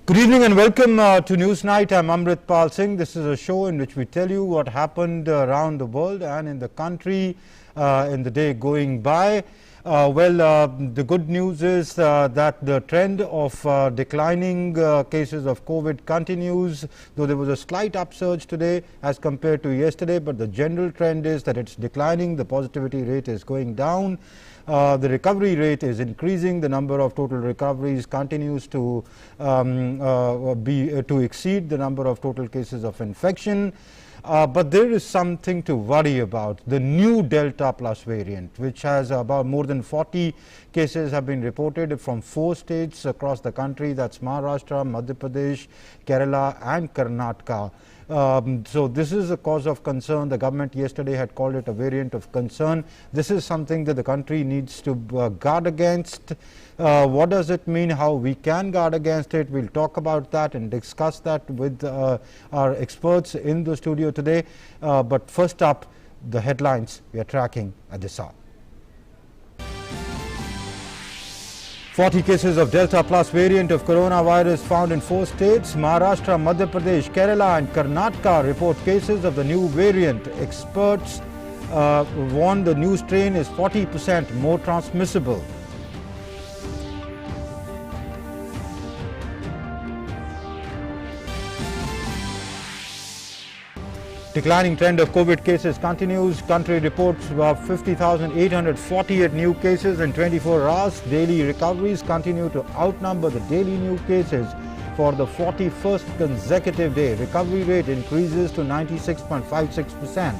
Good evening and welcome to Newsnight. I'm Amrit Pal Singh. This is a show in which we tell you what happened around the world and in the country in the day going by. The good news is that the trend of declining cases of COVID continues, though there was a slight upsurge today as compared to yesterday, but the general trend is that it's declining. The positivity rate is going down. The recovery rate is increasing. The number of total recoveries continues to exceed the number of total cases of infection. But there is something to worry about. The new Delta Plus variant, which has about more than 40 cases have been reported from 4 states across the country. That's Maharashtra, Madhya Pradesh, Kerala and Karnataka. So this is a cause of concern. The government yesterday had called it a variant of concern. This is something that the country needs to guard against. What does it mean? How we can guard against it? We'll talk about that and discuss that with our experts in the studio today. But first up, the headlines we are tracking at this hour. 40 cases of Delta Plus variant of coronavirus found in 4 states. Maharashtra, Madhya Pradesh, Kerala and Karnataka report cases of the new variant. Experts warn the new strain is 40% more transmissible. Declining trend of COVID cases continues. Country reports about 50,848 new cases in 24 hours. Daily recoveries continue to outnumber the daily new cases for the 41st consecutive day. Recovery rate increases to 96.56%.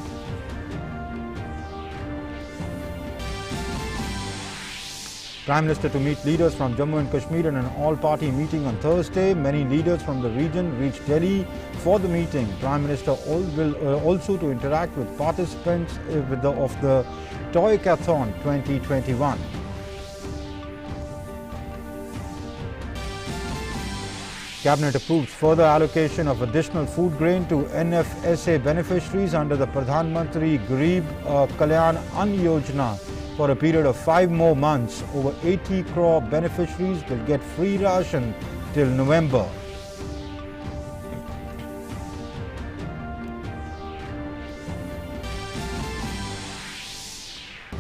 Prime Minister to meet leaders from Jammu and Kashmir in an all-party meeting on Thursday. Many leaders from the region reached Delhi for the meeting. Prime Minister will also to interact with participants of the Toycathon 2021. Cabinet approves further allocation of additional food grain to NFSA beneficiaries under the Pradhan Mantri Garib Kalyan Ann Yojana. For a period of 5 more months, over 80 crore beneficiaries will get free ration till November.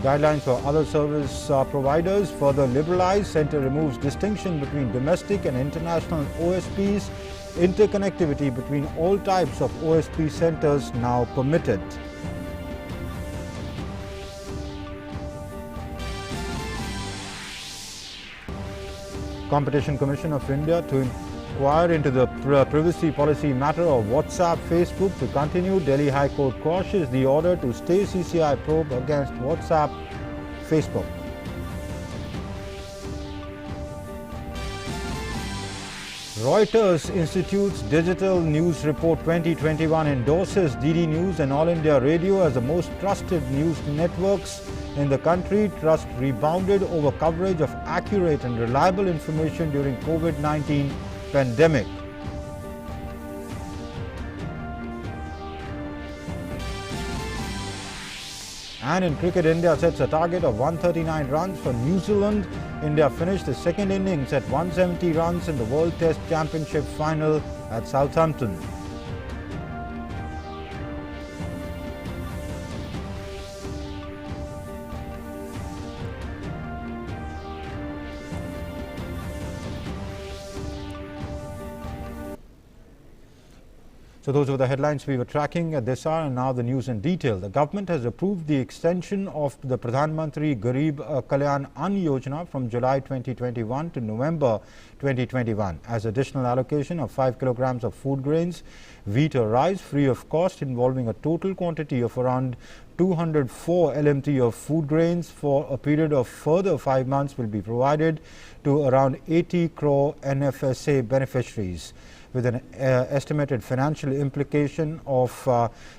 Guidelines for other service providers further liberalized. Centre removes distinction between domestic and international OSPs. Interconnectivity between all types of OSP centres now permitted. Competition Commission of India to inquire into the privacy policy matter of WhatsApp, Facebook to continue. Delhi High Court quashes the order to stay CCI probe against WhatsApp, Facebook. Reuters Institute's Digital News Report 2021 endorses DD News and All India Radio as the most trusted news networks in the country. Trust rebounded over coverage of accurate and reliable information during COVID-19 pandemic. And in cricket, India sets a target of 139 runs for New Zealand. India finished the second innings at 170 runs in the World Test Championship final at Southampton. So those were the headlines we were tracking at this hour, and now the news in detail. The government has approved the extension of the Pradhan Mantri Garib Kalyan Ann Yojana from July 2021 to November 2021 as additional allocation of 5 kilograms of food grains, wheat or rice free of cost, involving a total quantity of around 204 LMT of food grains for a period of further 5 months will be provided to around 80 crore NFSA beneficiaries, with an estimated financial implication of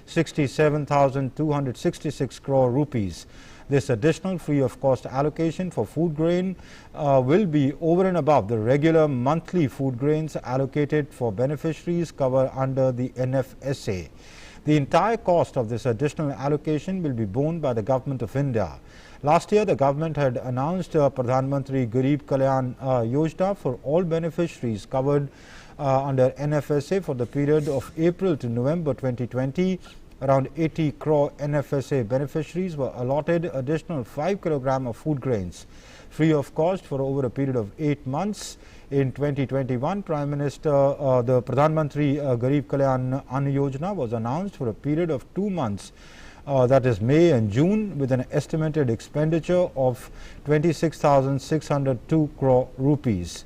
67,266 crore rupees. This additional free of cost allocation for food grain will be over and above the regular monthly food grains allocated for beneficiaries covered under the NFSA. The entire cost of this additional allocation will be borne by the Government of India. Last year, the government had announced Pradhan Mantri Garib Kalyan Yojana for all beneficiaries covered under NFSA for the period of April to November 2020. Around 80 crore NFSA beneficiaries were allotted additional 5 kg of food grains free of cost for over a period of 8 months. In 2021, Prime Minister, the Pradhan Mantri Garib Kalyan Ann Yojana was announced for a period of 2 months, that is May and June, with an estimated expenditure of 26,602 crore rupees.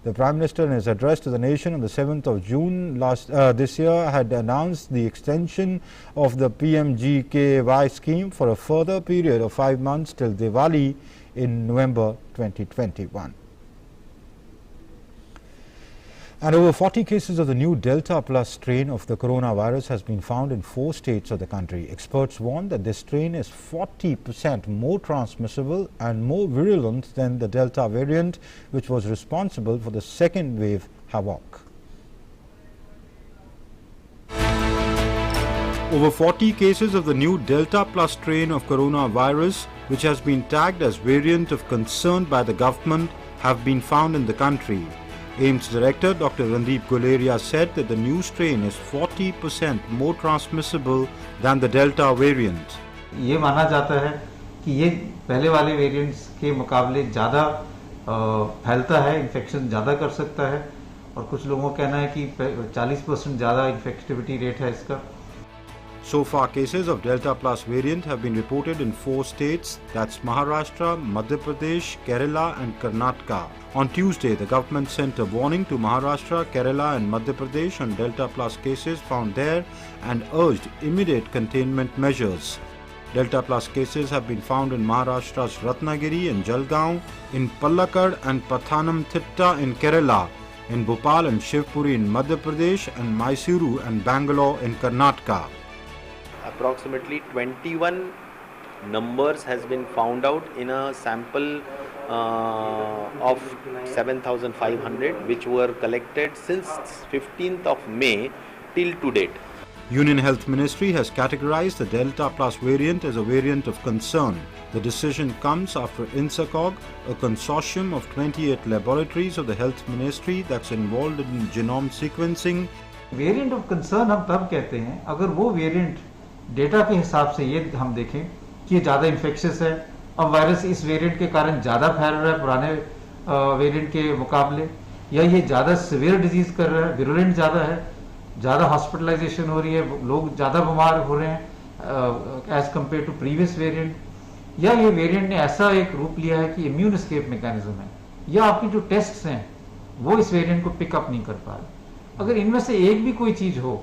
The Prime Minister, in his address to the nation on the 7th of June this year, had announced the extension of the PMGKY scheme for a further period of 5 months till Diwali in November 2021. And over 40 cases of the new Delta Plus strain of the coronavirus has been found in 4 states of the country. Experts warn that this strain is 40% more transmissible and more virulent than the Delta variant, which was responsible for the second wave havoc. Over 40 cases of the new Delta Plus strain of coronavirus, which has been tagged as variant of concern by the government, have been found in the country. AIIMS Director Dr. Randeep Guleria said that the new strain is 40% more transmissible than the Delta variant. ये माना जाता है कि ये पहले वाले variants के मुकाबले ज़्यादा फैलता है, इन्फेक्शन ज़्यादा कर सकता है और कुछ लोगों का कहना है कि 40% ज़्यादा इन्फेक्टिविटी रेट है इसका. So far, cases of Delta Plus variant have been reported in 4 states, that's Maharashtra, Madhya Pradesh, Kerala and Karnataka. On Tuesday, the government sent a warning to Maharashtra, Kerala and Madhya Pradesh on Delta Plus cases found there and urged immediate containment measures. Delta Plus cases have been found in Maharashtra's Ratnagiri and Jalgaon, in Palakkad and Pathanamthitta in Kerala, in Bhopal and Shivpuri in Madhya Pradesh and Mysuru and Bangalore in Karnataka. Approximately 21 numbers has been found out in a sample of 7,500 which were collected since 15th of May till to date. Union Health Ministry has categorized the Delta Plus variant as a variant of concern. The decision comes after INSACOG, a consortium of 28 laboratories of the Health Ministry that's involved in genome sequencing. Variant of concern हम तब कहते हैं अगर वो variant data के हिसाब से ये हम देखें कि ये ज़्यादा इन्फेक्शियस है, अब वायरस इस वेरिएंट के कारण ज़्यादा फैल रहा है पुराने वेरिएंट के मुकाबले, या ये ज़्यादा सीवियर डिजीज कर रहा है, विरुलेंट ज़्यादा है, ज़्यादा हॉस्पिटलाइजेशन हो रही है, लोग ज़्यादा बीमार हो रहे हैं as compared to previous variant, या ये वेरिएंट ने ऐसा एक रूप लिया है कि इम्यून एस्केप मैकेनिज्म है, या आपकी जो टेस्ट्स हैं वो इस वेरिएंट को पिकअप नहीं कर पा रहे. अगर इनमें से एक भी कोई चीज़ हो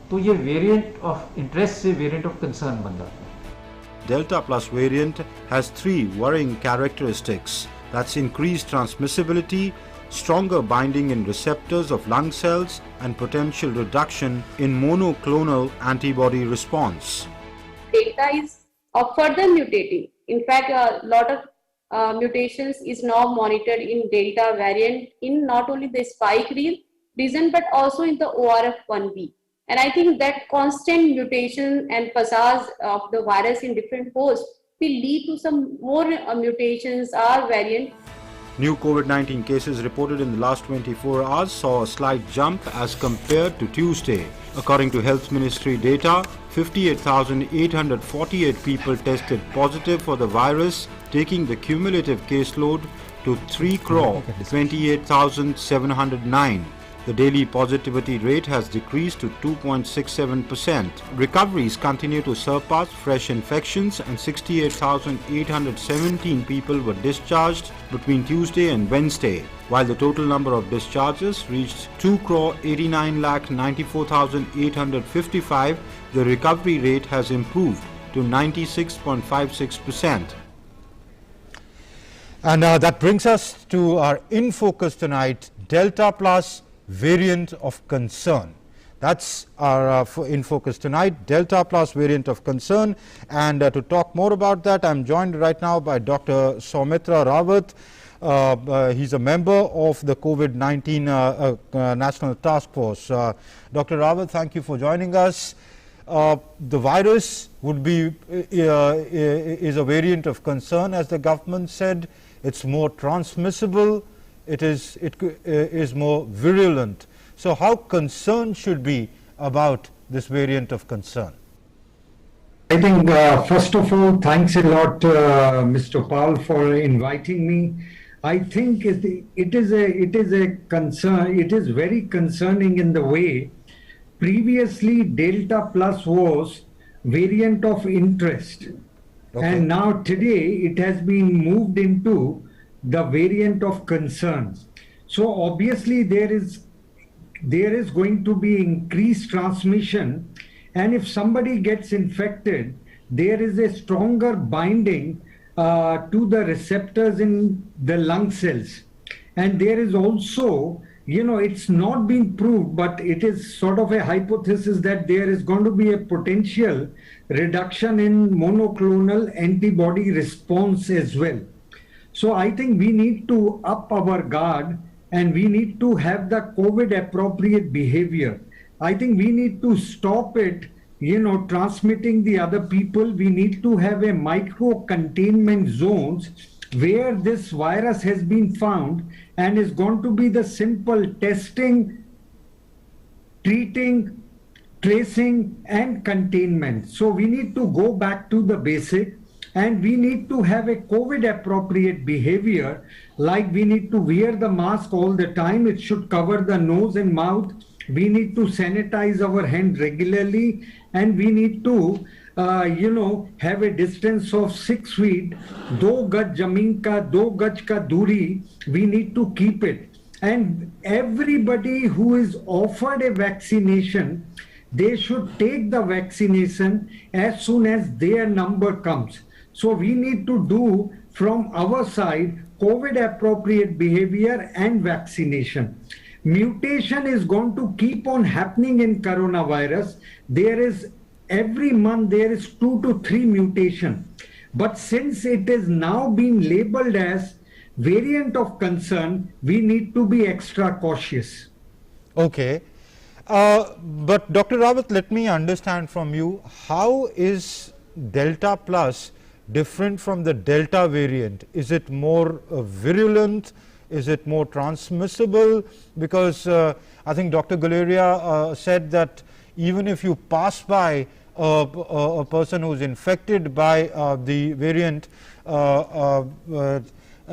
तो ये वेरिएंट ऑफ इंटरेस्ट से वेरिएंट ऑफ कंसर्न बन जाता है. Delta Plus variant has 3 worrying characteristics. That's increased transmissibility, stronger binding in receptors of lung cells, and potential reduction in monoclonal antibody response. Delta is further mutating. In fact, a lot of mutations is now monitored in Delta variant in not only the spike region but also in the ORF1b. And I think that constant mutation and passage of the virus in different hosts will lead to some more mutations or variants. New COVID-19 cases reported in the last 24 hours saw a slight jump as compared to Tuesday. According to Health Ministry data, 58,848 people tested positive for the virus, taking the cumulative caseload to 3,28,709. The daily positivity rate has decreased to 2.67%. Recoveries continue to surpass fresh infections and 68,817 people were discharged between Tuesday and Wednesday, while the total number of discharges reached 2,89,94,855. The recovery rate has improved to 96.56%. And that brings us to our In Focus tonight, Delta Plus variant of concern. That's our In Focus tonight, Delta Plus variant of concern. And to talk more about that, I'm joined right now by Dr. Soumitra Rawat. He's a member of the COVID-19 National Task Force. Dr. Rawat, thank you for joining us. the virus would be is a variant of concern, as the government said. It's more transmissible. It is more virulent. So how concerned should be about this variant of concern? I think first of all, thanks a lot, Mr. Paul, for inviting me. I think it is a concern. It is very concerning in the way previously Delta Plus was variant of interest, and now today it has been moved into the variant of concern. So obviously there is going to be increased transmission, and if somebody gets infected, there is a stronger binding to the receptors in the lung cells. And there is also, it's not been proved, but it is sort of a hypothesis that there is going to be a potential reduction in monoclonal antibody response as well. So I think we need to up our guard, and we need to have the COVID appropriate behavior. I think we need to stop it, transmitting the other people. We need to have a micro containment zones where this virus has been found, and is going to be the simple testing, treating, tracing, and containment. So we need to go back to the basic, and we need to have a COVID appropriate behavior, like we need to wear the mask all the time. It should cover the nose and mouth. We need to sanitize our hand regularly, and we need to have a distance of 6 feet, 2 gaj zameen ka, 2 gaj ka duri, we need to keep it. And everybody who is offered a vaccination, they should take the vaccination as soon as their number comes. So we need to do from our side COVID appropriate behavior and vaccination. Mutation is going to keep on happening in coronavirus. Every month there is 2 to 3 mutation. But since it is now being labeled as variant of concern, we need to be extra cautious. Okay. But Dr. Rawat, let me understand from you, how is Delta Plus different from the Delta variant? Is it more virulent? Is it more transmissible? Because I think Dr. Guleria said that even if you pass by a person who is infected by the variant,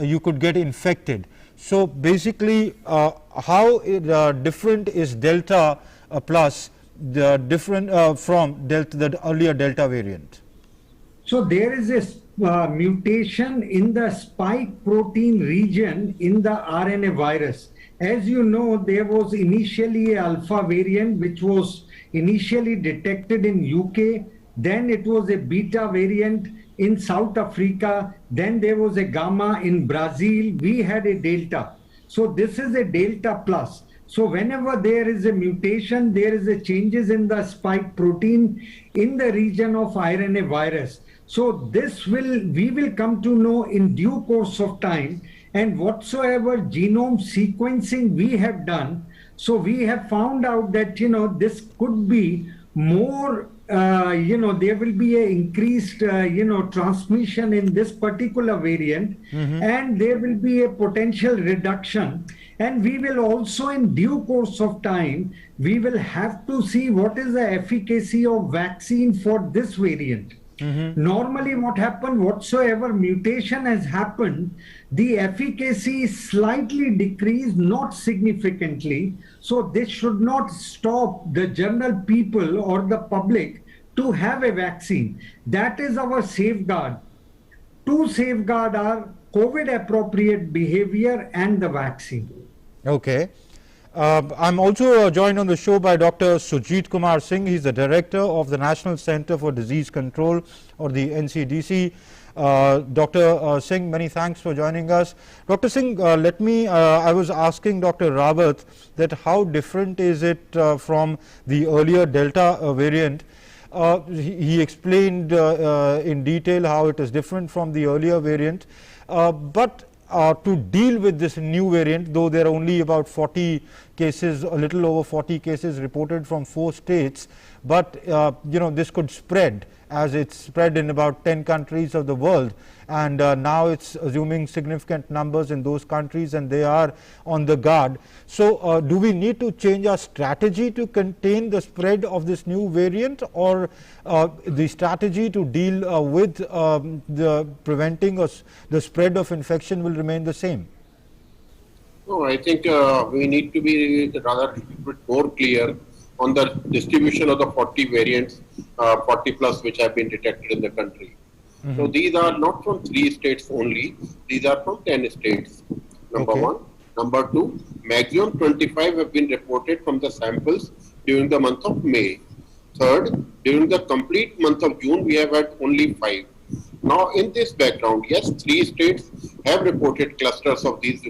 you could get infected. So basically, how different is Delta Plus different from the earlier Delta variant? So there is a mutation in the spike protein region in the RNA virus. As you know, there was initially an alpha variant which was initially detected in UK, then it was a beta variant in South Africa, then there was a gamma in Brazil, we had a delta. So this is a Delta Plus. So whenever there is a mutation, there is a changes in the spike protein in the region of RNA virus. So we will come to know in due course of time, and whatsoever genome sequencing we have done, so we have found out that, this could be more, there will be an increased, transmission in this particular variant, and there will be a potential reduction. And we will also, in due course of time, we will have to see what is the efficacy of vaccine for this variant. Normally what happened, whatsoever mutation has happened, the efficacy is slightly decreased, not significantly. So this should not stop the general people or the public to have a vaccine. That is our safeguard. To safeguard our COVID appropriate behavior and the vaccine. Okay. I'm also joined on the show by Dr. Sujit Kumar Singh. He's the director of the National Center for Disease Control, or the NCDC. Dr. Singh, many thanks for joining us. Dr. Singh, I was asking Dr. Rawat that how different is it from the earlier Delta variant. He explained in detail how it is different from the earlier variant, but to deal with this new variant, though there are only about 40 cases, a little over 40 cases reported from 4 states, but this could spread, as it's spread in about 10 countries of the world, and now it's assuming significant numbers in those countries, and they are on the guard. So do we need to change our strategy to contain the spread of this new variant, or the strategy to deal with the preventing the spread of infection will remain the same? No, I think we need to be rather bit more clear on the distribution of the 40 variants, 40 plus, which have been detected in the country. So these are not from 3 states only, these are from 10 states, number one. Number two, maximum 25 have been reported from the samples during the month of May. Third, during the complete month of June, we have had only 5. Now, in this background, yes, 3 states have reported clusters of these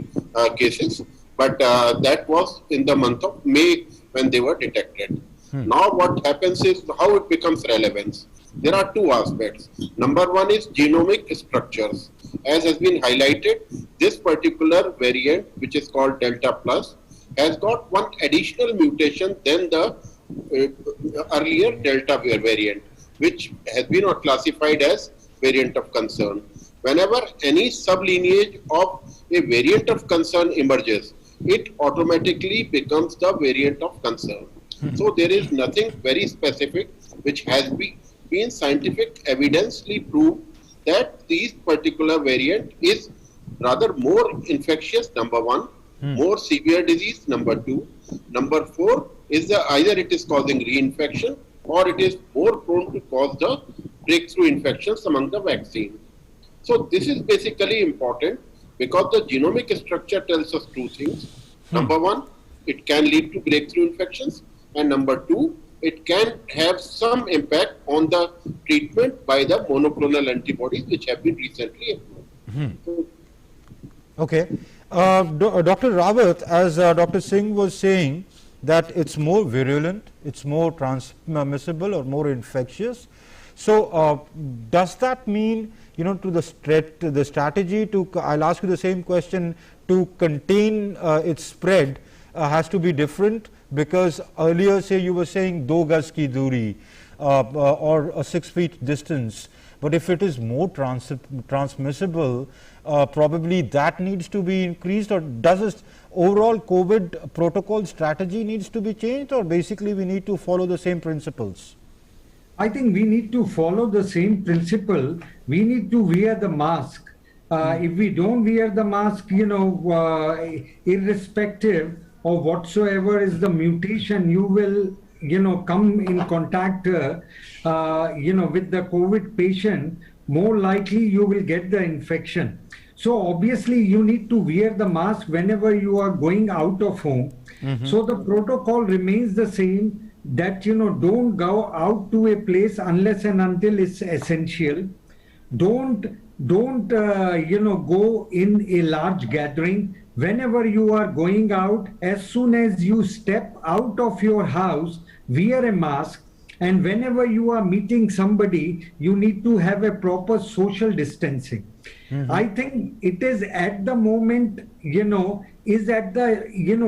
cases, but that was in the month of May when they were detected. Now, what happens is how it becomes relevant. There are 2 aspects. Number one is genomic structures. As has been highlighted, this particular variant, which is called Delta Plus, has got one additional mutation than the earlier Delta variant, which has been classified as variant of concern. Whenever any sublineage of a variant of concern emerges, it automatically becomes the variant of concern. So there is nothing very specific which has been scientific evidently proved that this particular variant is rather more infectious, number one, more severe disease, number two. Number 4 is either it is causing reinfection or it is more prone to cause the breakthrough infections among the vaccine. So this is basically important because the genomic structure tells us 2 things. Number one, it can lead to breakthrough infections, and number 2, it can have some impact on the treatment by the monoclonal antibodies which have been recently approved. Okay. Dr. Rawat, as Dr. Singh was saying, that it's more virulent, it's more transmissible or more infectious. So does that mean, to the strategy to, I'll ask you the same question, to contain its spread has to be different? Because earlier, say, you were saying 2 gaz ki duri or a 6 feet distance, but if it is more transmissible, probably that needs to be increased, or does this overall COVID protocol strategy needs to be changed, or basically we need to follow the same principles? I think we need to follow the same principle. We need to wear the mask. If we don't wear the mask, irrespective of whatsoever is the mutation, you will, come in contact, with the COVID patient, more likely you will get the infection. So obviously you need to wear the mask whenever you are going out of home. So the protocol remains the same, that, don't go out to a place unless and until it's essential. Don't go in a large gathering. Whenever you are going out, as soon as you step out of your house, wear a mask. And whenever you are meeting somebody, you need to have a proper social distancing. I think it is at the moment, is at the,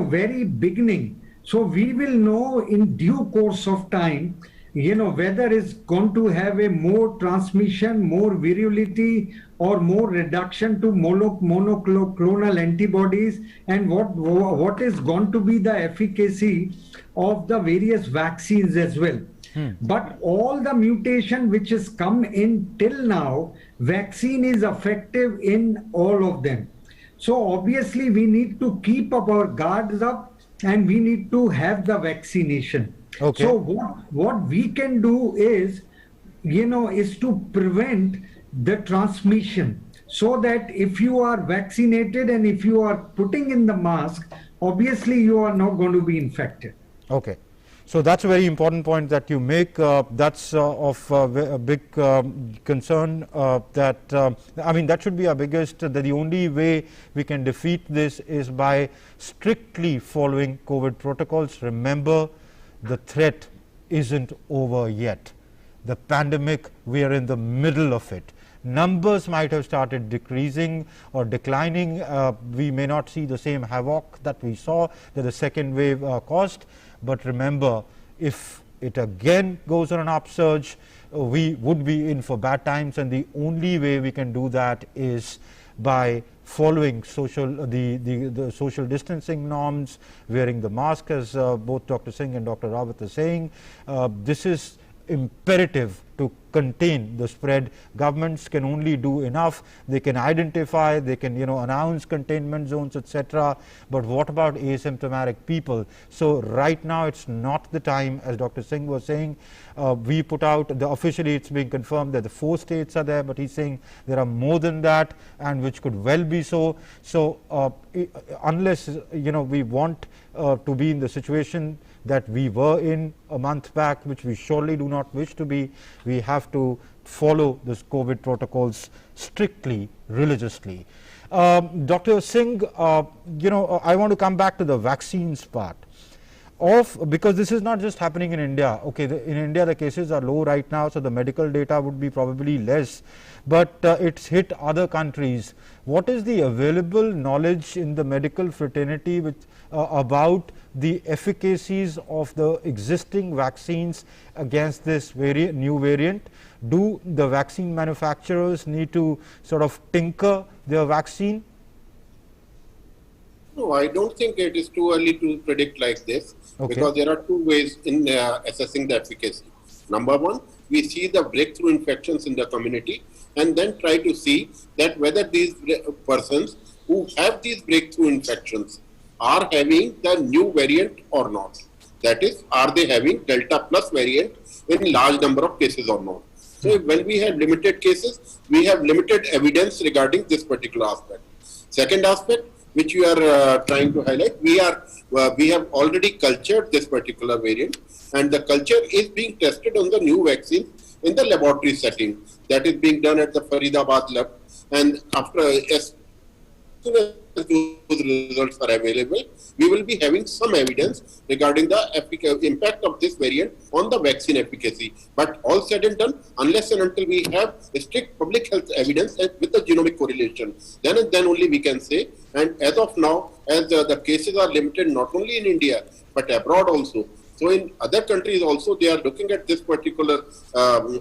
very beginning. So we will know in due course of time, whether it's going to have a more transmission, more virility, or more reduction to monoclonal antibodies, and what is going to be the efficacy of the various vaccines as well. But all the mutation which has come in till now, vaccine is effective in all of them. So obviously we need to keep our guards up, and we need to have the vaccination. Okay. So what we can do is, is to prevent the transmission, so that if you are vaccinated and if you are putting in the mask, obviously you are not going to be infected. Okay. So that's a very important point that you make. That's of a big concern. That should be our biggest. That the only way we can defeat this is by strictly following COVID protocols. Remember, the threat isn't over yet. The pandemic, we are in the middle of it. numbers might have started decreasing or declining. We may not see the same havoc that we saw that the second wave caused. But remember, if it again goes on an upsurge, we would be in for bad times, and the only way we can do that is by following the social distancing norms, wearing the mask, as both Dr. Singh and Dr. Rawat are saying. This is imperative to contain the spread. Governments can only do enough. They can identify, they can announce containment zones, etc. But what about asymptomatic people? So right now it's not the time, as Dr. Singh was saying. We put out, officially it's being confirmed that the 4 states are there, but he's saying there are more than that, and which could well be so. So unless we want to be in the situation that we were in a month back, which we surely do not wish to be, we have to follow this COVID protocols strictly, religiously. Dr. Singh, I want to come back to the vaccines part. Because this is not just happening in India. Okay, in India the cases are low right now, so the medical data would be probably less, but it's hit other countries. What is the available knowledge in the medical fraternity about the efficacies of the existing vaccines against this new variant? Do the vaccine manufacturers need to sort of tinker their vaccine? No, I don't think it is too early to predict like this, because there are 2 ways in assessing the efficacy. Number one, we see the breakthrough infections in the community and then try to see that whether these persons who have these breakthrough infections are having the new variant or not. That is, are they having Delta plus variant in large number of cases or not. So when we have limited cases, we have limited evidence regarding this particular aspect. Second aspect, which you are trying to highlight, we have already cultured this particular variant, and the culture is being tested on the new vaccine in the laboratory setting. That is being done at the Faridabad lab, and after as soon as those results are available, we will be having some evidence regarding the impact of this variant on the vaccine efficacy. But all said and done, unless and until we have strict public health evidence with the genomic correlation, then and then only we can say. And as of now, as the cases are limited not only in India but abroad also, so in other countries also they are looking at this particular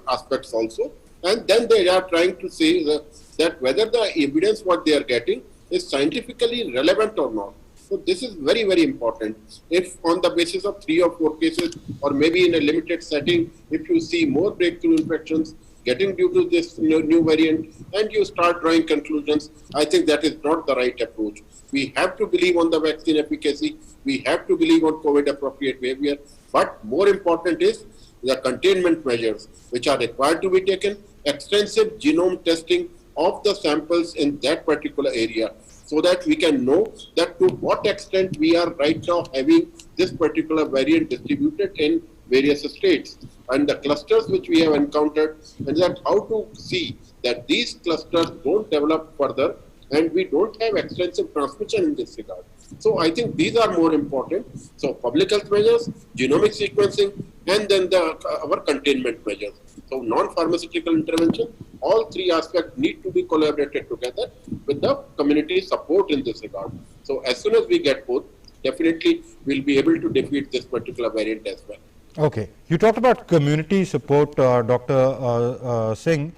aspects also, and then they are trying to say that whether the evidence what they are getting is scientifically relevant or not. So this is very, very important. If on the basis of 3 or 4 cases, or maybe in a limited setting, if you see more breakthrough infections getting due to this new variant, and you start drawing conclusions, I think that is not the right approach. We have to believe on the vaccine efficacy. We have to believe on COVID appropriate behavior. But more important is the containment measures which are required to be taken, extensive genome testing of the samples in that particular area, so that we can know that to what extent we are right now having this particular variant distributed in various states, and the clusters which we have encountered, and that how to see that these clusters don't develop further and we don't have extensive transmission in this regard. So I think these are more important. So public health measures, genomic sequencing, and then our containment measures. So non-pharmaceutical intervention, all 3 aspects need to be collaborated together with the community support in this regard. So as soon as we get both, definitely we'll be able to defeat this particular variant as well. Okay. You talked about community support, Dr. Singh.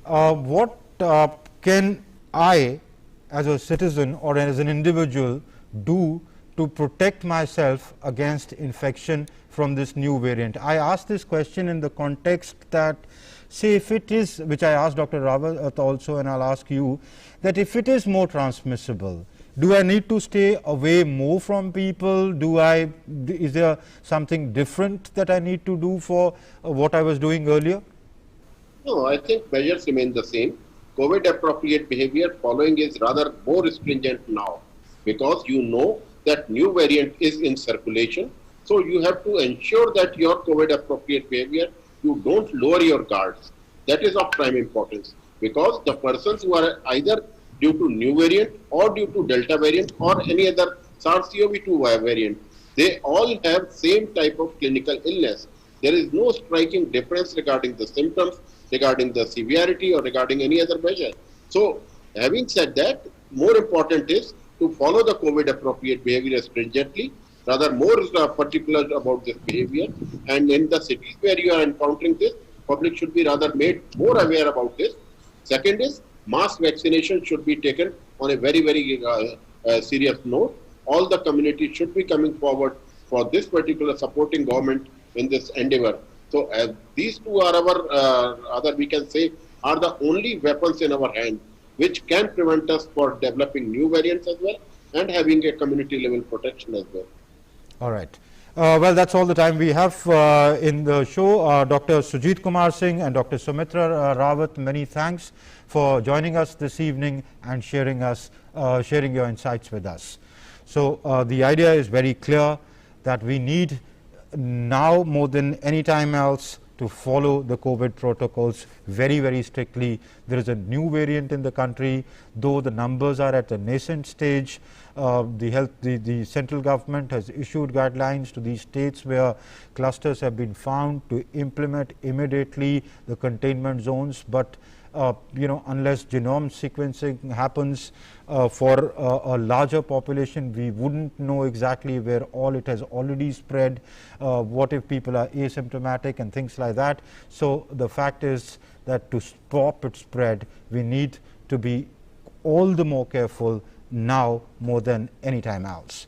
What can I, as a citizen or as an individual, do to protect myself against infection from this new variant? I ask this question in the context that, say, if it is, which I asked Dr. Rawat also, and I'll ask you, that if it is more transmissible, do I need to stay away more from people? Is there something different that I need to do for what I was doing earlier? No, I think measures remain the same. COVID appropriate behavior following is rather more stringent now, because you know that new variant is in circulation. So you have to ensure that your COVID appropriate behavior, you don't lower your guards. That is of prime importance, because the persons who are either due to new variant or due to Delta variant or any other SARS-CoV-2 variant, they all have same type of clinical illness. There is no striking difference regarding the symptoms, regarding the severity, or regarding any other measure. So, having said that, more important is to follow the COVID appropriate behavior stringently, rather more particular about this behavior. And in the cities where you are encountering this, public should be rather made more aware about this. Second is mass vaccination should be taken on a very, very serious note. All the community should be coming forward for this particular supporting government in this endeavor. So these two are our, other we can say, are the only weapons in our hand which can prevent us for developing new variants as well and having a community level protection as well. All right. Well, that's all the time we have in the show. Dr. Sujit Kumar Singh and Dr. Sumitra Rawat, many thanks for joining us this evening and sharing your insights with us. So the idea is very clear that we need now more than any time else to follow the COVID protocols very, very strictly. There is a new variant in the country, though the numbers are at a nascent stage. The central government has issued guidelines to these states where clusters have been found to implement immediately the containment zones, but unless genome sequencing happens for a larger population, we wouldn't know exactly where all it has already spread, what if people are asymptomatic and things like that. So the fact is that to stop its spread, we need to be all the more careful now more than any time else.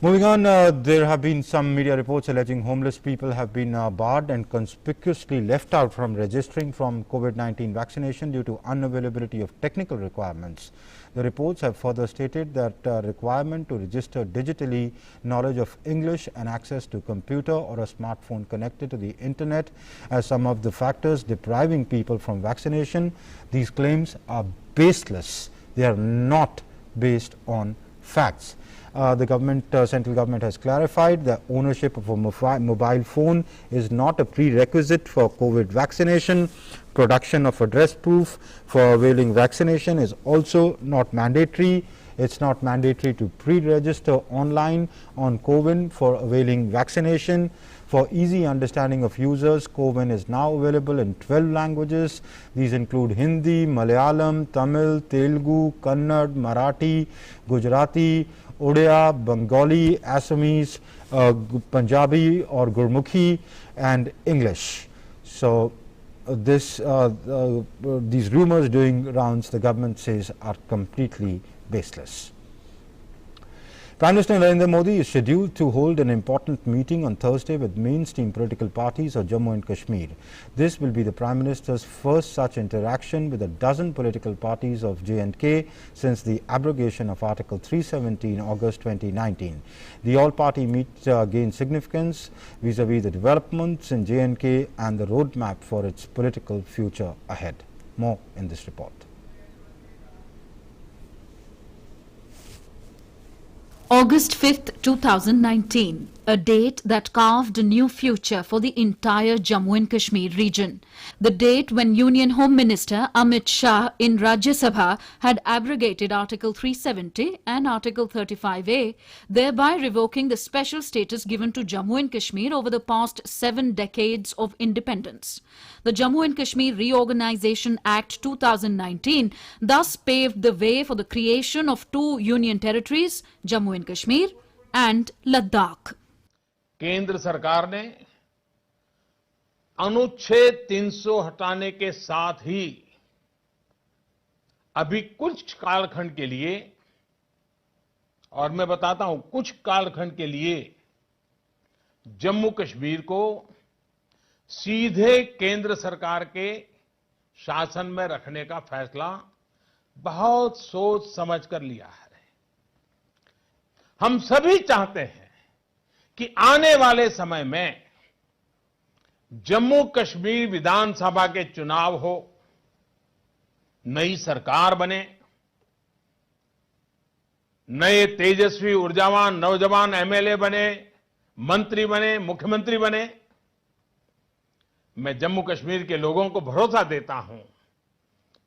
Moving on, there have been some media reports alleging homeless people have been barred and conspicuously left out from registering from COVID-19 vaccination due to unavailability of technical requirements. The reports have further stated that requirement to register digitally, knowledge of English and access to computer or a smartphone connected to the internet as some of the factors depriving people from vaccination. These claims are baseless. They are not based on facts. The central government has clarified that ownership of a mobile phone is not a prerequisite for COVID vaccination. Production of address proof for availing vaccination is also not mandatory. It's not mandatory to pre-register online on CoWIN for availing vaccination. For easy understanding of users, CoWIN is now available in 12 languages. These include Hindi, Malayalam, Tamil, Telugu, Kannada, Marathi, Gujarati, Odia, Bengali, Assamese, Punjabi or Gurmukhi, and English. So these rumors doing rounds, the government says, are completely baseless. Prime Minister Narendra Modi is scheduled to hold an important meeting on Thursday with mainstream political parties of Jammu and Kashmir. This will be the Prime Minister's first such interaction with a dozen political parties of J&K since the abrogation of Article 370 in August 2019. The all-party meet gained significance vis-à-vis the developments in J&K and the roadmap for its political future ahead. More in this report. August 5th, 2019, a date that carved a new future for the entire Jammu and Kashmir region. The date when Union Home Minister Amit Shah in Rajya Sabha had abrogated Article 370 and Article 35A, thereby revoking the special status given to Jammu and Kashmir over the past 7 decades of independence. The Jammu and Kashmir Reorganization Act 2019 thus paved the way for the creation of 2 union territories, Jammu and Kashmir and Ladakh. केंद्र सरकार ने अनुच्छेद 300 हटाने के साथ ही अभी कुछ कालखंड के लिए, और मैं बताता हूं कुछ कालखंड के लिए, जम्मू कश्मीर को सीधे केंद्र सरकार के शासन में रखने का फैसला बहुत सोच समझ कर लिया है। हम सभी चाहते हैं कि आने वाले समय में जम्मू कश्मीर विधानसभा के चुनाव हो, नई सरकार बने, नए तेजस्वी ऊर्जावान नौजवान एमएलए बने, मंत्री बने, मुख्यमंत्री बने। मैं जम्मू कश्मीर के लोगों को भरोसा देता हूं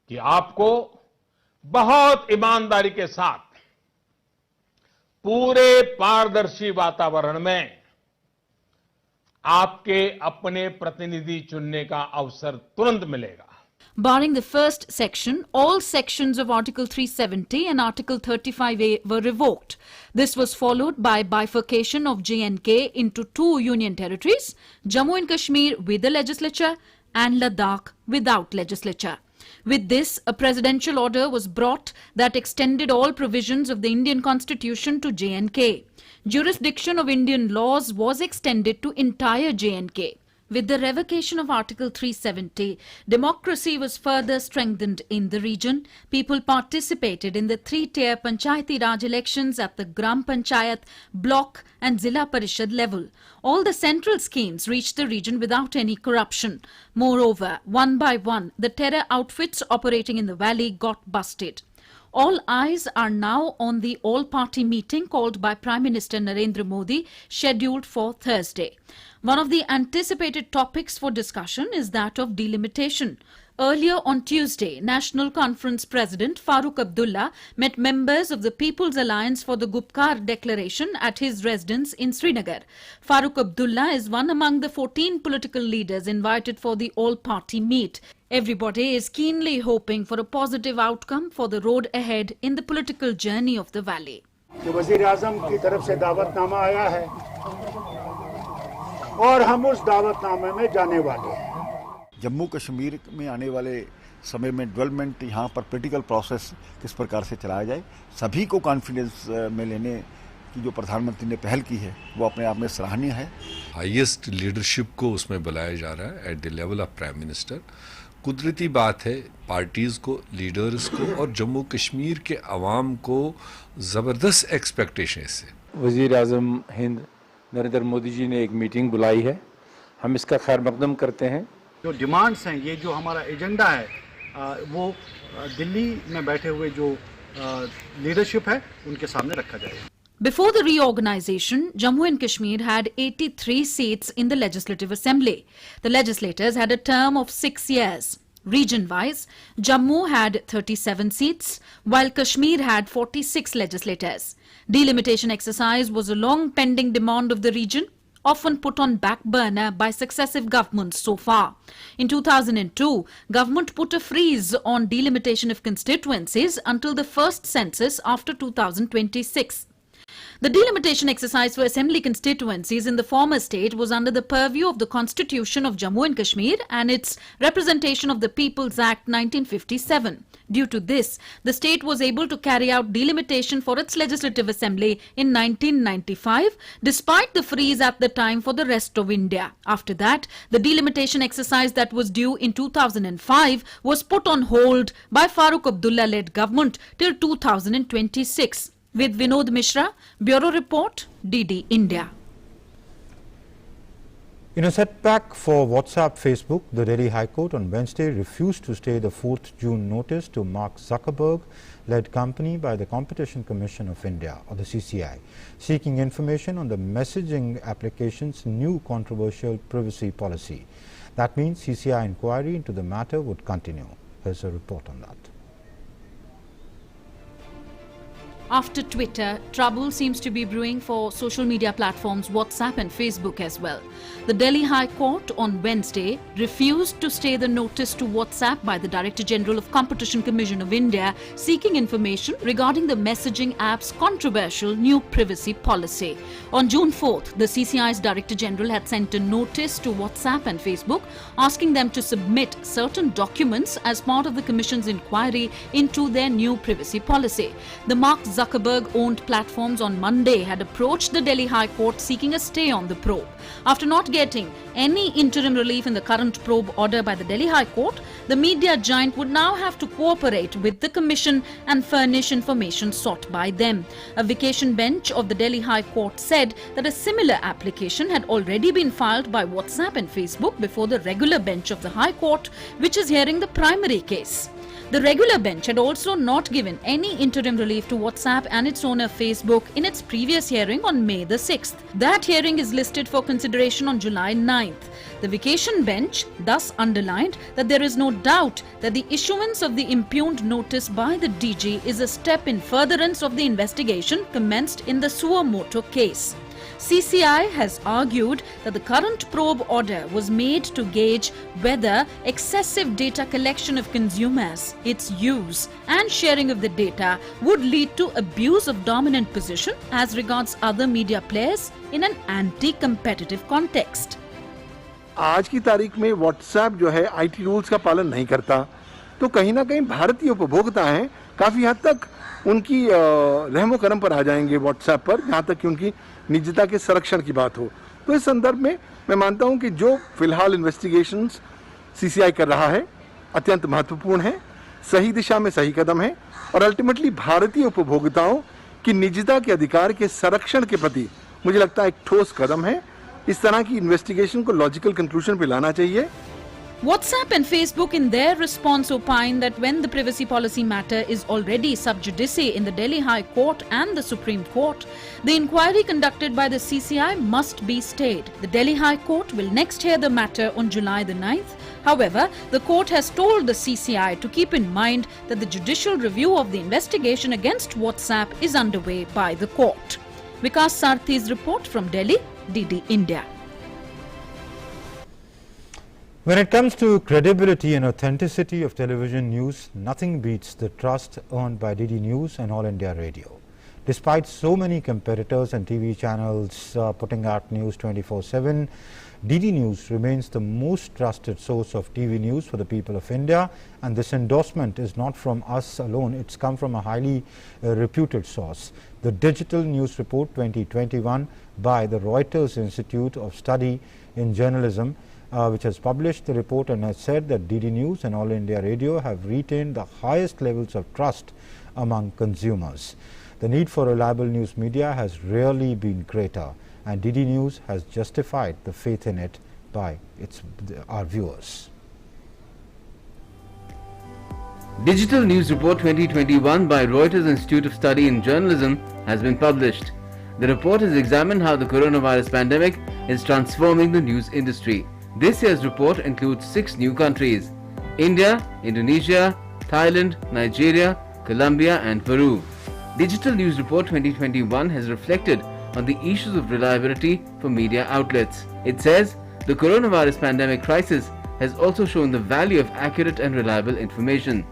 कि आपको बहुत ईमानदारी के साथ पूरे पारदर्शी वातावरण में आपके अपने प्रतिनिधि चुनने का अवसर तुरंत मिलेगा। Barring the first section, all sections of Article 370 and Article 35A were revoked. This was followed by bifurcation of J&K into two union territories, Jammu and Kashmir with a legislature and Ladakh without legislature. With this, a presidential order was brought that extended all provisions of the Indian Constitution to J&K. Jurisdiction of Indian laws was extended to entire J&K. With the revocation of Article 370, democracy was further strengthened in the region. People participated in the three-tier Panchayati Raj elections at the Gram Panchayat, Block and Zilla Parishad level. All the central schemes reached the region without any corruption. Moreover, one by one, the terror outfits operating in the valley got busted. All eyes are now on the all-party meeting called by Prime Minister Narendra Modi, scheduled for Thursday. One of the anticipated topics for discussion is that of delimitation. Earlier on Tuesday, National Conference President Farooq Abdullah met members of the People's Alliance for the Gupkar Declaration at his residence in Srinagar. Farooq Abdullah is one among the 14 political leaders invited for the all-party meet. Everybody is keenly hoping for a positive outcome for the road ahead in the political journey of the valley. वज़ीर-ए-आज़म की तरफ से दावतनामा आया है और हम उस दावतनामे में जाने वाले हैं। जम्मू कश्मीर में आने वाले समय में डेवलपमेंट यहाँ पर पॉलिटिकल प्रोसेस किस प्रकार से चलाया जाए, सभी को कॉन्फिडेंस में लेने की जो प्रधानमंत्री ने पहल की है वो अपने आप में सराहनीय है। हाईएस्ट लीडरशिप को उसमें बुलाया जा रहा है at the level of prime minister. कुदरती बात है, पार्टीज़ को, लीडर्स को और जम्मू कश्मीर के अवाम को ज़बरदस्त एक्सपेक्टेशन से वज़ीर आज़म हिंद नरेंद्र मोदी जी ने एक मीटिंग बुलाई है। हम इसका खैर मकदम करते हैं। जो डिमांड्स हैं, ये जो हमारा एजेंडा है, वो दिल्ली में बैठे हुए जो लीडरशिप है उनके सामने रखा जाएगा। Before the reorganization, Jammu and Kashmir had 83 seats in the Legislative Assembly. The legislators had a term of 6 years. Region-wise, Jammu had 37 seats, while Kashmir had 46 legislators. Delimitation exercise was a long-pending demand of the region, often put on back burner by successive governments so far. In 2002, government put a freeze on delimitation of constituencies until the first census after 2026. The delimitation exercise for assembly constituencies in the former state was under the purview of the Constitution of Jammu and Kashmir and its Representation of the People's Act 1957. Due to this, the state was able to carry out delimitation for its legislative assembly in 1995, despite the freeze at the time for the rest of India. After that, the delimitation exercise that was due in 2005 was put on hold by Farooq Abdullah-led government till 2026. With Vinod Mishra, Bureau Report, DD India. In a setback for WhatsApp Facebook, the Delhi High Court on Wednesday refused to stay the 4th June notice to Mark Zuckerberg-led company by the Competition Commission of India, or the CCI, seeking information on the messaging application's new controversial privacy policy. That means CCI inquiry into the matter would continue. Here's a report on that. After Twitter, trouble seems to be brewing for social media platforms WhatsApp and Facebook as well. The Delhi High Court on Wednesday refused to stay the notice to WhatsApp by the Director General of Competition Commission of India seeking information regarding the messaging app's controversial new privacy policy. On June 4th, the CCI's Director General had sent a notice to WhatsApp and Facebook asking them to submit certain documents as part of the Commission's inquiry into their new privacy policy. The Mark Zuckerberg-owned platforms on Monday had approached the Delhi High Court seeking a stay on the probe. After not getting any interim relief in the current probe order by the Delhi High Court, the media giant would now have to cooperate with the Commission and furnish information sought by them. A vacation bench of the Delhi High Court said that a similar application had already been filed by WhatsApp and Facebook before the regular bench of the High Court, which is hearing the primary case. The regular bench had also not given any interim relief to WhatsApp and its owner Facebook in its previous hearing on May the 6th. That hearing is listed for consideration on July 9th. The vacation bench thus underlined that there is no doubt that the issuance of the impugned notice by the DG is a step in furtherance of the investigation commenced in the suo motu case. CCI has argued that the current probe order was made to gauge whether excessive data collection of consumers, its use and sharing of the data would lead to abuse of dominant position as regards other media players in an anti-competitive context. आज की तारीख में WhatsApp जो है IT rules का पालन नहीं करता, तो कहीं ना कहीं भारतीय उपभोक्ता हैं काफी हद तक उनकी रहमो करम पर आ जाएंगे WhatsApp पर, जहां तक कि उनकी निजता के संरक्षण की बात हो। तो इस संदर्भ में मैं मानता हूं कि जो फिलहाल इन्वेस्टिगेशंस CCI कर रहा है अत्यंत महत्वपूर्ण है, सही दिशा में सही कदम है और अल्टीमेटली भारतीय उपभोक्ताओं की निजता के अधिकार के संरक्षण के प्रति मुझे लगता है एक ठोस कदम है। इस तरह की इन्वेस्टिगेशन को लॉजिकल कंक्लूजन पे लाना चाहिए। WhatsApp and Facebook in their response opine that when the privacy policy matter is already sub judice in the Delhi High Court and the Supreme Court, the inquiry conducted by the CCI must be stayed. The Delhi High Court will next hear the matter on July the 9th. However, the court has told the CCI to keep in mind that the judicial review of the investigation against WhatsApp is underway by the court. Vikas Sarthi's report from Delhi, DD India. When it comes to credibility and authenticity of television news, nothing beats the trust earned by DD News and All India Radio. Despite so many competitors and TV channels putting out news 24/7, DD News remains the most trusted source of TV news for the people of India, and this endorsement is not from us alone, it's come from a highly reputed source. The Digital News Report 2021 by the Reuters Institute of Study in Journalism which has published the report and has said that DD News and All India Radio have retained the highest levels of trust among consumers. The need for reliable news media has rarely been greater, and DD News has justified the faith in it by our viewers. Digital News Report 2021 by Reuters Institute of Study in Journalism has been published. The report has examined how the coronavirus pandemic is transforming the news industry. This year's report includes 6 new countries: India, Indonesia, Thailand, Nigeria, Colombia and Peru. Digital News Report 2021 has reflected on the issues of reliability for media outlets. It says the coronavirus pandemic crisis has also shown the value of accurate and reliable information.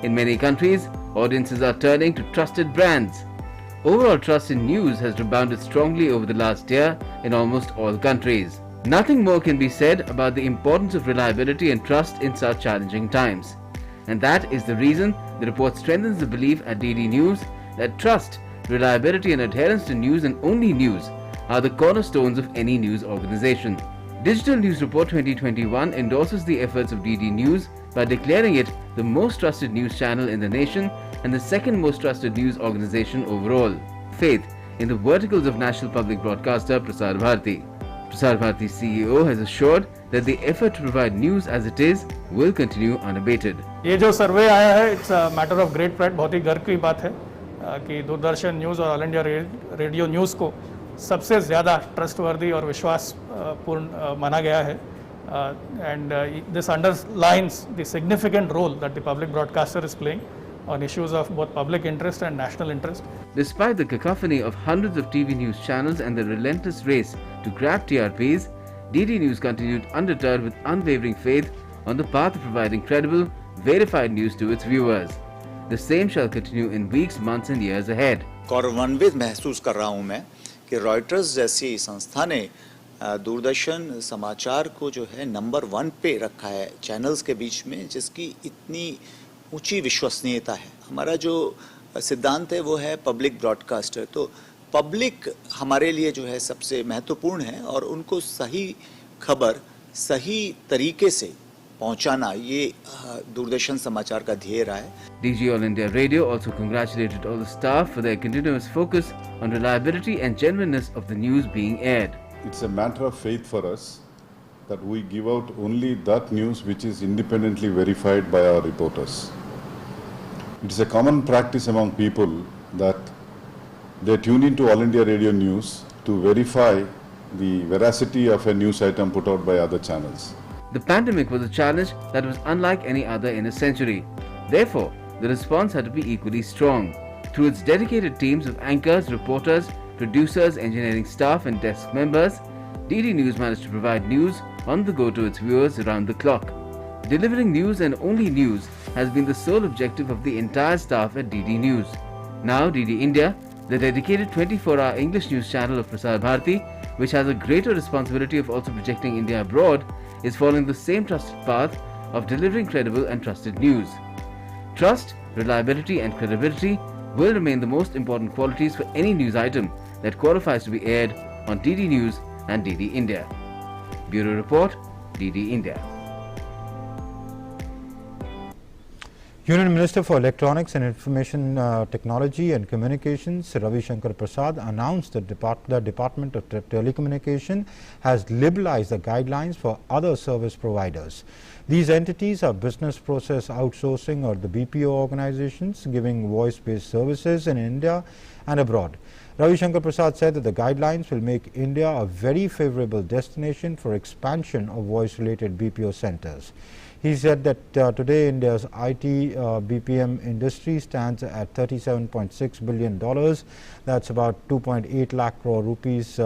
In many countries, audiences are turning to trusted brands. Overall trust in news has rebounded strongly over the last year in almost all countries. Nothing more can be said about the importance of reliability and trust in such challenging times. And that is the reason the report strengthens the belief at DD News that trust, reliability and adherence to news and only news are the cornerstones of any news organization. Digital News Report 2021 endorses the efforts of DD News by declaring it the most trusted news channel in the nation and the second most trusted news organization overall. Faith in the verticals of national public broadcaster Prasar Bharati. Prasar Bharati CEO has assured that the effort to provide news as it is will continue unabated. ये जो सर्वे आया है, it's a matter of great pride, बहुत ही गर्व की बात है कि दूरदर्शन न्यूज़ और ऑल इंडिया रेडियो न्यूज़ को सबसे ज़्यादा ट्रस्टवर्दी और विश्वासपूर्ण माना गया है. And this underlines the significant role that the public broadcaster is playing on issues of both public interest and national interest. Despite the cacophony of hundreds of TV news channels and the relentless race to grab TRPs, DD News continued undeterred with unwavering faith on the path of providing credible, verified news to its viewers. The same shall continue in weeks, months and years ahead. गौरवान्वित महसूस कर रहा हूं मैं कि Reuters जैसी संस्था ने दूरदर्शन समाचार को जो है नंबर 1 पे रखा है चैनल्स के बीच में, जिसकी इतनी ऊंची विश्वसनीयता है. हमारा जो सिद्धांत है वो है पब्लिक ब्रॉडकास्टर. तो पब्लिक हमारे लिए जो है सबसे महत्वपूर्ण है और उनको सही खबर सही तरीके से पहुंचाना ये दूरदर्शन समाचार का ध्येय रहा है. DG All India Radio also congratulated all the staff for their continuous focus on reliability and genuineness of the news being aired. It's a matter of faith for us that we give out only that news which is independently verified by our reporters. It is a common practice among people that they tune into All India Radio News to verify the veracity of a news item put out by other channels. The pandemic was a challenge that was unlike any other in a century. Therefore, the response had to be equally strong. Through its dedicated teams of anchors, reporters producers, engineering staff and desk members, DD News managed to provide news on the go to its viewers around the clock. Delivering news and only news has been the sole objective of the entire staff at DD News. Now DD India, the dedicated 24-hour English news channel of Prasar Bharati, which has a greater responsibility of also projecting India abroad, is following the same trusted path of delivering credible and trusted news. Trust, reliability and credibility will remain the most important qualities for any news item that qualifies to be aired on DD News and DD India. Bureau Report, DD India. Union Minister for Electronics and Information Technology and Communications, Ravi Shankar Prasad, announced that the Department of Telecommunication has liberalized the guidelines for other service providers. These entities are business process outsourcing or the BPO organizations giving voice-based services in India and abroad. Ravi Shankar Prasad said that the guidelines will make India a very favorable destination for expansion of voice-related BPO centers. He said that today India's IT BPM industry stands at $37.6 billion. That's about 2.8 lakh crore rupees,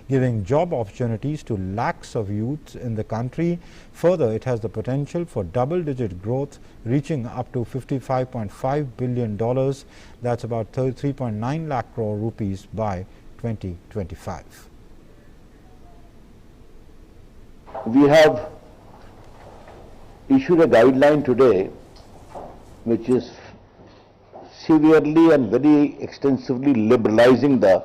giving job opportunities to lakhs of youths in the country. Further, it has the potential for double-digit growth, reaching up to $55.5 billion. That's about 3.9 lakh crore rupees by 2025. We have issued a guideline today which is severely and very extensively liberalizing the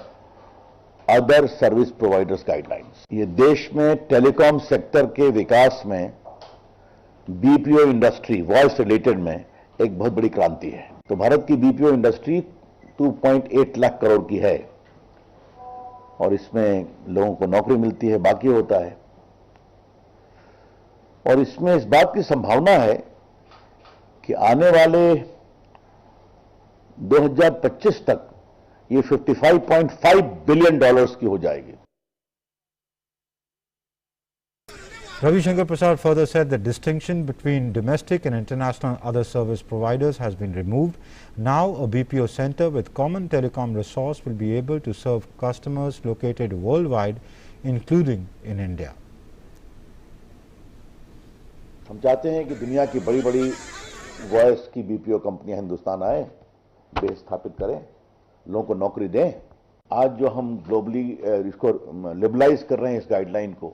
other service providers guidelines. ये देश में telecom sector के विकास में BPO industry voice related में एक बहुत बड़ी क्रांति है। तो भारत की बीपीओ इंडस्ट्री 2.8 लाख करोड़ की है और इसमें लोगों को नौकरी मिलती है, बाकी होता है और इसमें इस बात की संभावना है कि आने वाले 2025 तक ये $55.5 बिलियन की हो जाएगी। Ravi Shankar Prasad further said the distinction between domestic and international other service providers has been removed. Now a BPO center with common telecom resource will be able to serve customers located worldwide, including in India. हम चाहते हैं कि दुनिया की बड़ी बड़ी voice की BPO कंपनियां हिंदुस्तान आए, बेस स्थापित करें, लोगों को नौकरी दें। आज जो हम ग्लोबली इसको लिबरलाइज कर रहे हैं इस गाइडलाइन को,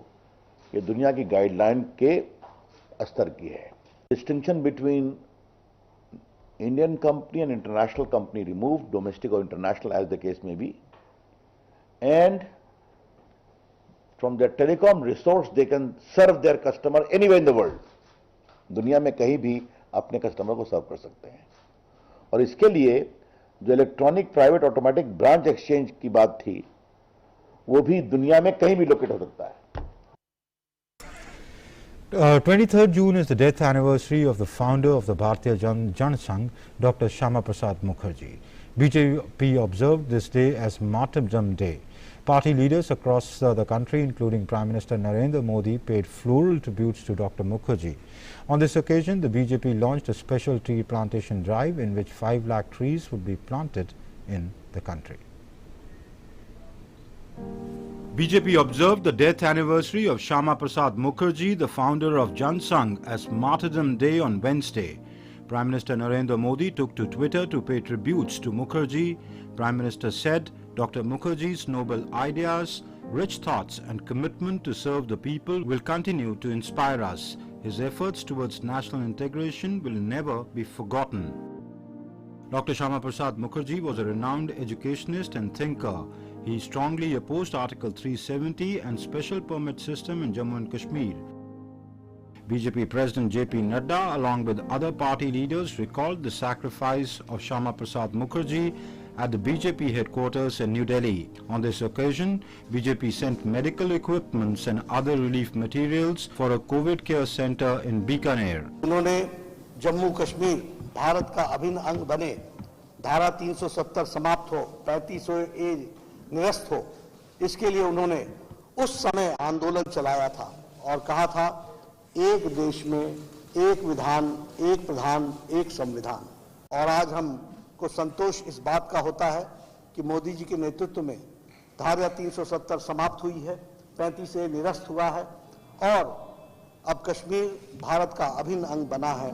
ये दुनिया की गाइडलाइन के स्तर की है। Distinction between Indian company and international company remove, domestic और इंटरनेशनल एज द केस में be, and from their telecom resource they can serve their customer anywhere in the world. दुनिया में कहीं भी अपने कस्टमर को सर्व कर सकते हैं और इसके लिए जो electronic private automatic branch exchange की बात थी वो भी दुनिया में कहीं भी लोकेट हो सकता है। 23rd June is the death anniversary of the founder of the Bharatiya Janasangh, Dr. Shyama Prasad Mukherjee. BJP observed this day as Martyrdom Day. Party leaders across the country, including Prime Minister Narendra Modi, paid floral tributes to Dr. Mukherjee. On this occasion, the BJP launched a special tree plantation drive in which 5 lakh trees would be planted in the country. BJP observed the death anniversary of Shyama Prasad Mukherjee, the founder of Janasangh, as Martyrdom Day on Wednesday. Prime Minister Narendra Modi took to Twitter to pay tributes to Mukherjee. Prime Minister said, Dr. Mukherjee's noble ideas, rich thoughts and commitment to serve the people will continue to inspire us. His efforts towards national integration will never be forgotten. Dr. Shyama Prasad Mukherjee was a renowned educationist and thinker. He strongly opposed Article 370 and special permit system in Jammu and Kashmir. BJP President JP Nadda, along with other party leaders, recalled the sacrifice of Shyama Prasad Mukherjee at the BJP headquarters in New Delhi. On this occasion, BJP sent medical equipments and other relief materials for a COVID care center in Bikaner. उन्होंने जम्मू कश्मीर भारत का अभिन्न अंग बने, धारा 370 समाप्त हो, 35A निरस्त हो, इसके लिए उन्होंने उस समय आंदोलन चलाया था और कहा था एक देश में एक विधान, एक प्रधान, एक संविधान। और आज हमको संतोष इस बात का होता है कि मोदी जी के नेतृत्व में धारा 370 समाप्त हुई है, 35A निरस्त हुआ है और अब कश्मीर भारत का अभिन्न अंग बना है।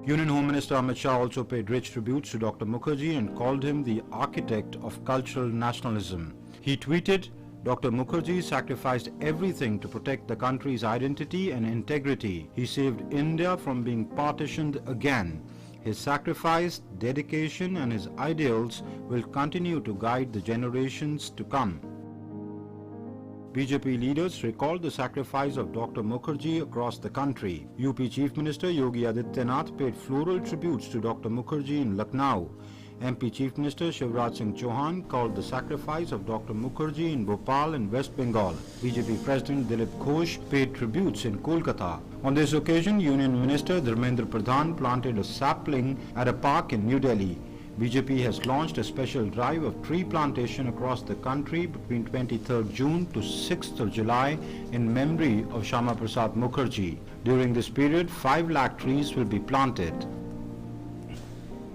Union Home Minister Amit Shah also paid rich tributes to Dr. Mukherjee and called him the architect of cultural nationalism. He tweeted, Dr. Mukherjee sacrificed everything to protect the country's identity and integrity. He saved India from being partitioned again. His sacrifice, dedication and his ideals will continue to guide the generations to come. BJP leaders recalled the sacrifice of Dr. Mukherjee across the country. UP Chief Minister Yogi Adityanath paid floral tributes to Dr. Mukherjee in Lucknow. MP Chief Minister Shivraj Singh Chauhan called the sacrifice of Dr. Mukherjee in Bhopal in West Bengal. BJP President Dilip Ghosh paid tributes in Kolkata. On this occasion, Union Minister Dharmendra Pradhan planted a sapling at a park in New Delhi. BJP has launched a special drive of tree plantation across the country between 23rd June to 6th of July in memory of Shama Prasad Mukherjee. During this period, 5 lakh trees will be planted.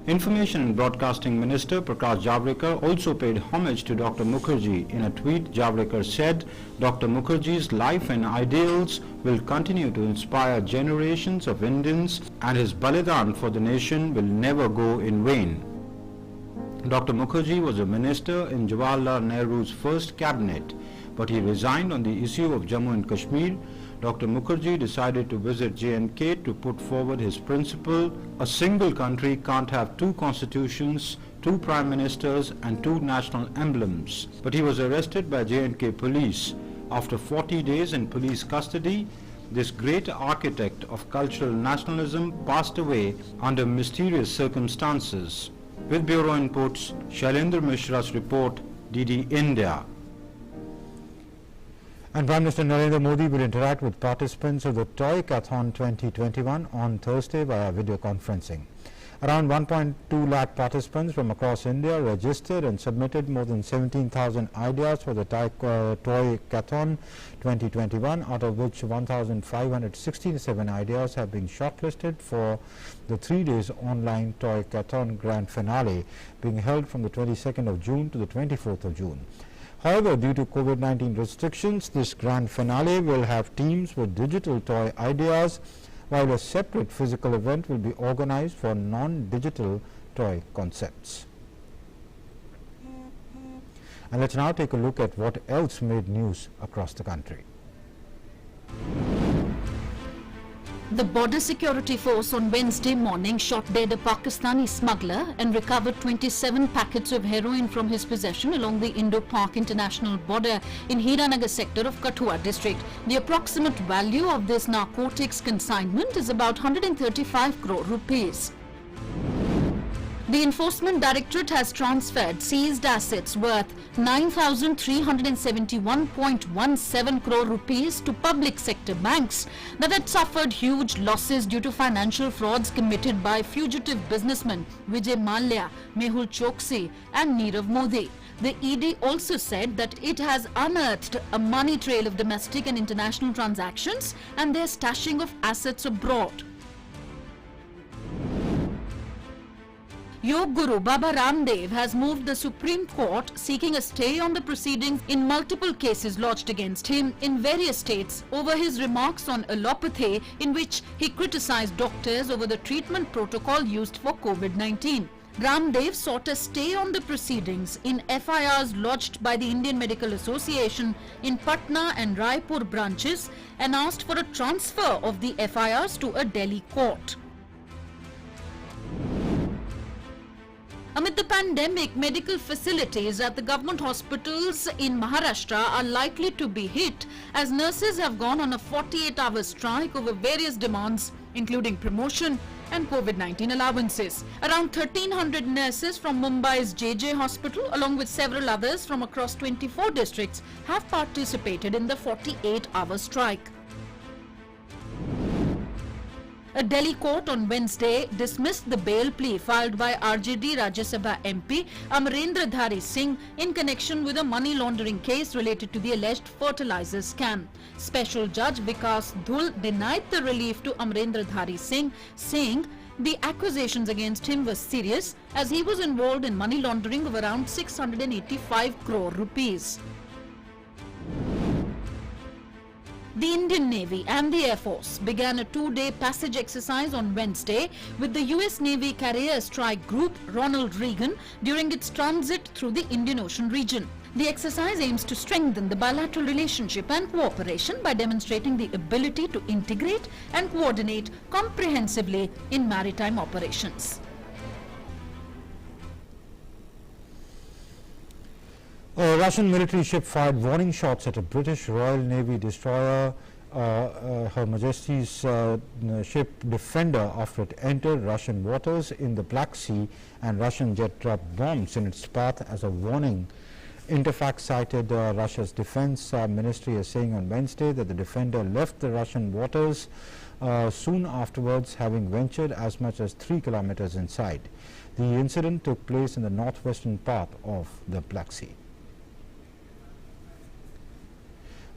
Information and Broadcasting Minister Prakash Javadekar also paid homage to Dr. Mukherjee. In a tweet, Javadekar said, Dr. Mukherjee's life and ideals will continue to inspire generations of Indians and his balidan for the nation will never go in vain. Dr. Mukherjee was a minister in Jawaharlal Nehru's first cabinet, but he resigned on the issue of Jammu and Kashmir. Dr. Mukherjee decided to visit J&K to put forward his principle, a single country can't have 2 constitutions, 2 prime ministers and 2 national emblems. But he was arrested by J&K police. After 40 days in police custody, this great architect of cultural nationalism passed away under mysterious circumstances. With Bureau Inputs, Shailendra Mishra's report, DD India. And Prime Minister Narendra Modi will interact with participants of the Toykathon 2021 on Thursday via video conferencing. Around 1.2 lakh participants from across India registered and submitted more than 17,000 ideas for the Toykathon 2021, out of which 1,567 ideas have been shortlisted for the 3 days online Toykathon Grand Finale being held from the 22nd of June to the 24th of June. However, due to COVID-19 restrictions, this Grand Finale will have teams with digital toy ideas, while a separate physical event will be organized for non-digital toy concepts. And let's now take a look at what else made news across the country. The Border Security Force on Wednesday morning shot dead a Pakistani smuggler and recovered 27 packets of heroin from his possession along the Indo-Pak international border in Hiranagar sector of Kathua district. The approximate value of this narcotics consignment is about 135 crore rupees. The Enforcement Directorate has transferred seized assets worth 9,371.17 crore rupees to public sector banks that had suffered huge losses due to financial frauds committed by fugitive businessmen Vijay Mallya, Mehul Choksi and Nirav Modi. The ED also said that it has unearthed a money trail of domestic and international transactions and their stashing of assets abroad. Yog Guru Baba Ramdev has moved the Supreme Court seeking a stay on the proceedings in multiple cases lodged against him in various states over his remarks on allopathy, in which he criticized doctors over the treatment protocol used for COVID-19. Ramdev sought a stay on the proceedings in FIRs lodged by the Indian Medical Association in Patna and Raipur branches and asked for a transfer of the FIRs to a Delhi court. Amid the pandemic, medical facilities at the government hospitals in Maharashtra are likely to be hit as nurses have gone on a 48-hour strike over various demands, including promotion and COVID-19 allowances. Around 1,300 nurses from Mumbai's JJ Hospital, along with several others from across 24 districts, have participated in the 48-hour strike. A Delhi court on Wednesday dismissed the bail plea filed by RJD Rajya Sabha MP Amrendra Dhari Singh in connection with a money laundering case related to the alleged fertilizer scam. Special Judge Vikas Dhul denied the relief to Amrendra Dhari Singh, saying the accusations against him were serious as he was involved in money laundering of around 685 crore rupees. The Indian Navy and the Air Force began a 2-day passage exercise on Wednesday with the US Navy Carrier Strike Group Ronald Reagan during its transit through the Indian Ocean region. The exercise aims to strengthen the bilateral relationship and cooperation by demonstrating the ability to integrate and coordinate comprehensively in maritime operations. A Russian military ship fired warning shots at a British Royal Navy destroyer, Her Majesty's ship Defender, after it entered Russian waters in the Black Sea, and Russian jet dropped bombs in its path as a warning. Interfax cited Russia's defense ministry as saying on Wednesday that the Defender left the Russian waters soon afterwards, having ventured as much as 3 kilometers inside. The incident took place in the northwestern part of the Black Sea.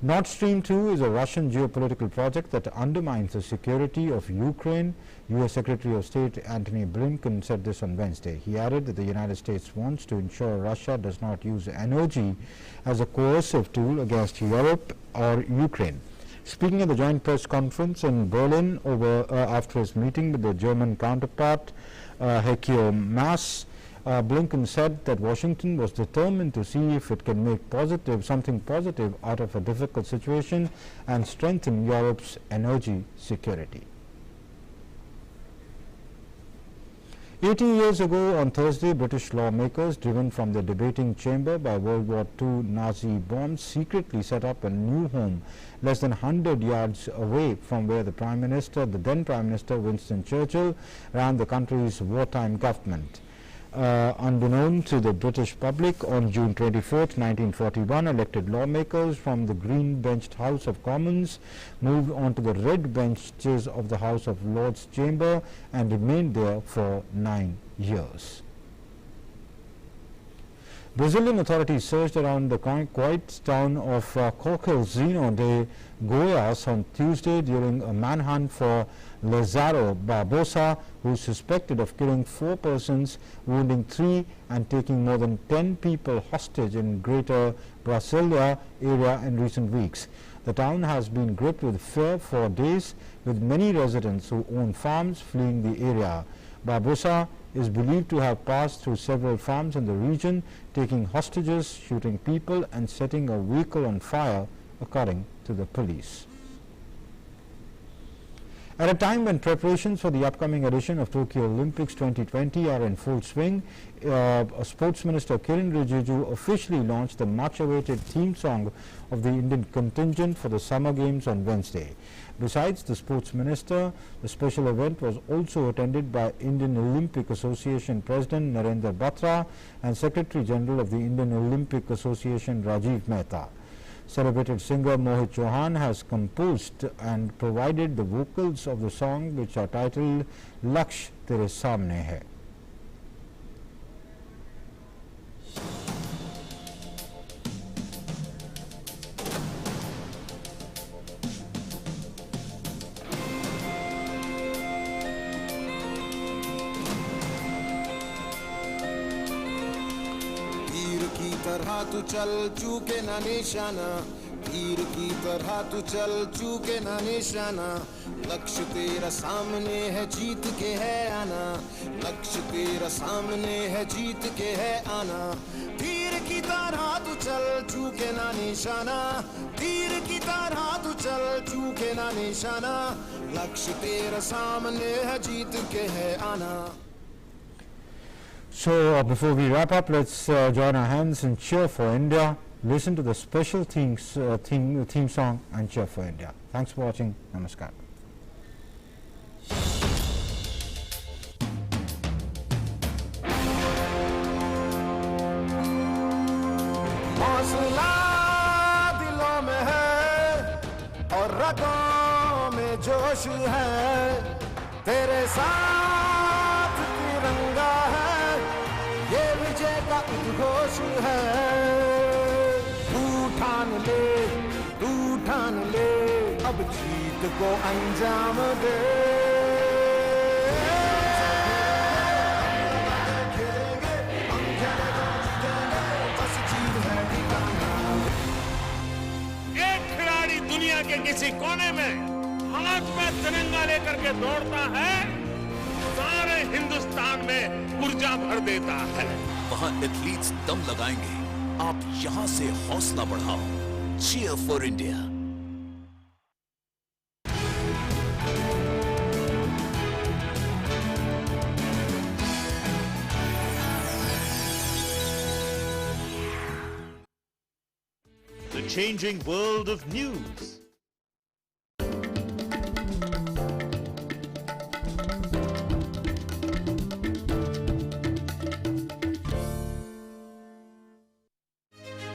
Nord Stream 2 is a Russian geopolitical project that undermines the security of Ukraine. U.S. Secretary of State Antony Blinken said this on Wednesday. He added that the United States wants to ensure Russia does not use energy as a coercive tool against Europe or Ukraine. Speaking at the joint press conference in Berlin after his meeting with the German counterpart Heiko Maas, Blinken said that Washington was determined to see if it can make something positive out of a difficult situation and strengthen Europe's energy security. 80 years ago on Thursday, British lawmakers, driven from their debating chamber by World War II Nazi bombs, secretly set up a new home less than 100 yards away from where the then Prime Minister Winston Churchill, ran the country's wartime government. Unbeknown to the British public, on June 24, 1941, elected lawmakers from the green-benched House of Commons moved onto the red benches of the House of Lords chamber and remained there for 9 years. Brazilian authorities searched around the quiet town of Coqueizinho de Goiás on Tuesday during a manhunt for Lázaro Barbosa, who is suspected of killing 4 persons, wounding 3 and taking more than 10 people hostage in Greater Brasilia area in recent weeks. The town has been gripped with fear for days, with many residents who own farms fleeing the area. Barbosa is believed to have passed through several farms in the region, taking hostages, shooting people and setting a vehicle on fire, according to the police. At a time when preparations for the upcoming edition of Tokyo Olympics 2020 are in full swing, Sports Minister Kiren Rijiju officially launched the much-awaited theme song of the Indian contingent for the Summer Games on Wednesday. Besides the Sports Minister, the special event was also attended by Indian Olympic Association President Narendra Batra and Secretary General of the Indian Olympic Association Rajiv Mehta. Celebrated singer Mohit Chauhan has composed and provided the vocals of the song, which are titled Laksh Tere Samne Hai. तू चल चूके ना निशाना, तीर की तरह तू चल चूके ना निशाना, लक्ष्य तेरा सामने है जीत के है आना, लक्ष्य तेरा सामने है जीत के है आना, तीर की तरह तू चल चूके ना निशाना, तीर की तरह तू चल चूके ना निशाना, लक्ष्य तेरा सामने है जीत के है आना. So before we wrap up, let's join our hands and cheer for India. Listen to the special theme song and cheer for India. Thanks for watching. Namaskar. हौसला दिलों में है और रगों में जोश है, तेरे साथ तिरंगा है, ये विजय का उद्घोष है. तू ठान ले, अब जीत को अंजाम दे. एक खिलाड़ी दुनिया के किसी कोने में हाथ में तिरंगा लेकर के दौड़ता है, सारे हिंदुस्तान में ऊर्जा भर देता है। वहां एथलीट्स दम लगाएंगे, आप यहां से हौसला बढ़ाओ। Cheer for India. The changing world of news